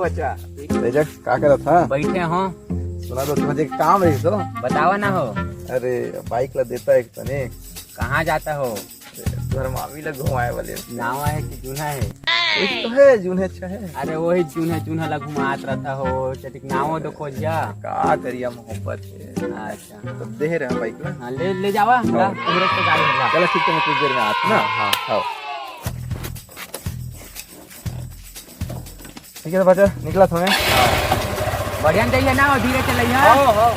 बच्चा तेजक का करत था? बैठे हो। सुना तो तुझे काम रही तो बतावा ना हो। अरे बाइक ला देता एक तने। कहाँ जाता हो? तुम्हारे मामी ला घुमाए वाले नावा है कि जूना है? तो है जूने अच्छा है। अरे वही चून्हा ला घुमात रहता हो। चटिक नावो तो खोज जा। का करिया मोहब्बत है। अच्छा तो दे रहा बाइक ला। हाँ, ले जावा। ला, तुमरे तो गाड़ी है, ला। चलो ठीक है मैं कुछ देर में आता ना। हाँ। हाँ ठीक है बच्चा निकला तुम्हें। बढ़िया जाइए ना, धीरे चलिए। हाँ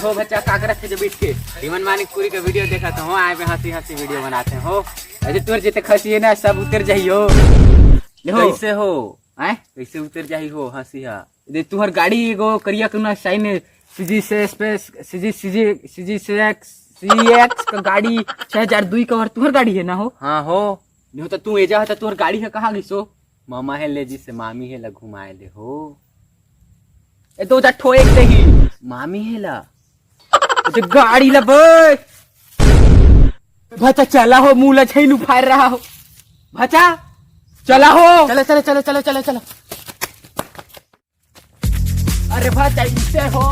हो बच्चा काकरा थे जो बैठ के रीमन मानिकपुरी का वीडियो देखा था हो। आए पे हंसी हंसी वीडियो बनाते हो। अरे तुर जितने खसी है ना सब उतर जाइयो। कैसे हो? आए कैसे उतर जाई हो? हंसी हा दे तुहर गाड़ी एगो करिया कुना साइन सीजी से स्पेस सीजी से एक्स का गाड़ी 6002 का। और तुहर गाड़ी है ना हो? हाँ हो। नहीं तो तू एजा था, तुहर गाड़ी है कहाँ गईसो? मामा है ले जिसे मामी है ला घुमाए ले हो। ए तो जा ठोए दे ही मामी है ला तो गाड़ी ला भचा चला हो। मुँह ला छई फाड़ रहा हो। भचा चला हो। चलो। अरे भचा इसे हो।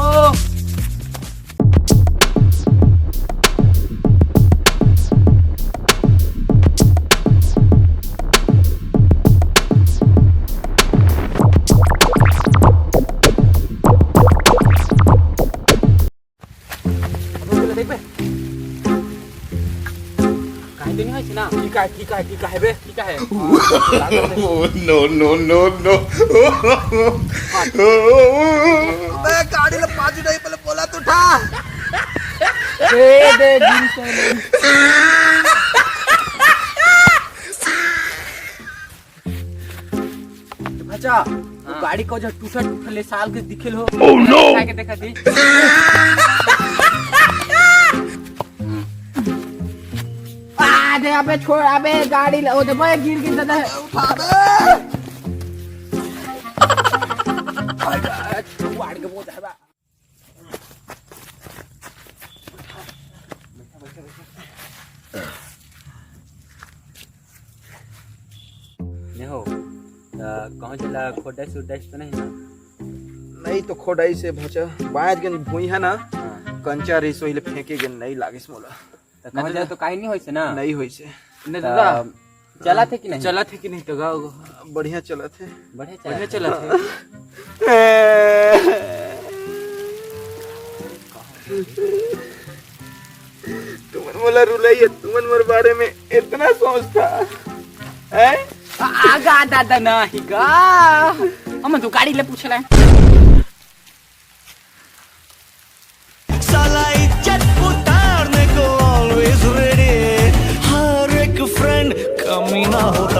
ठीक है बे, ठीक है। नो गाड़ी ला पाजी नहीं पहले बोला तो उठा दे बच्चा गाड़ी को जो टूटा ले साल के दिखेल हो। के देखा थी दे अबे छोड़ अबे गाड़ी ओ दे भाई गिर दादा उठा बे वाड़ के बहुत है बा। नहीं हो कहाँ चला? खोडाई तो नहीं ना? नहीं तो खोडाई से भचा बाज के भूई है ना। कंचा रिसो हिले फेंके के नहीं लागिस मोला। कहाँ जा तो काहे नहीं होइसे ना? नहीं होइसे नहीं दादा चला थे कि नहीं? चला थे कि नहीं तो गाओ बढ़िया चला थे। बढ़िया चला थे। तुमन मोला रुलाई तुमन मोर बारे में इतना सोचता है। आगा दादा नहीं गा हम तो गाड़ी ले पूछ रहे साला इज्जत उतारने को ऑलवेज रेडी। हर एक फ्रेंड कमीना होता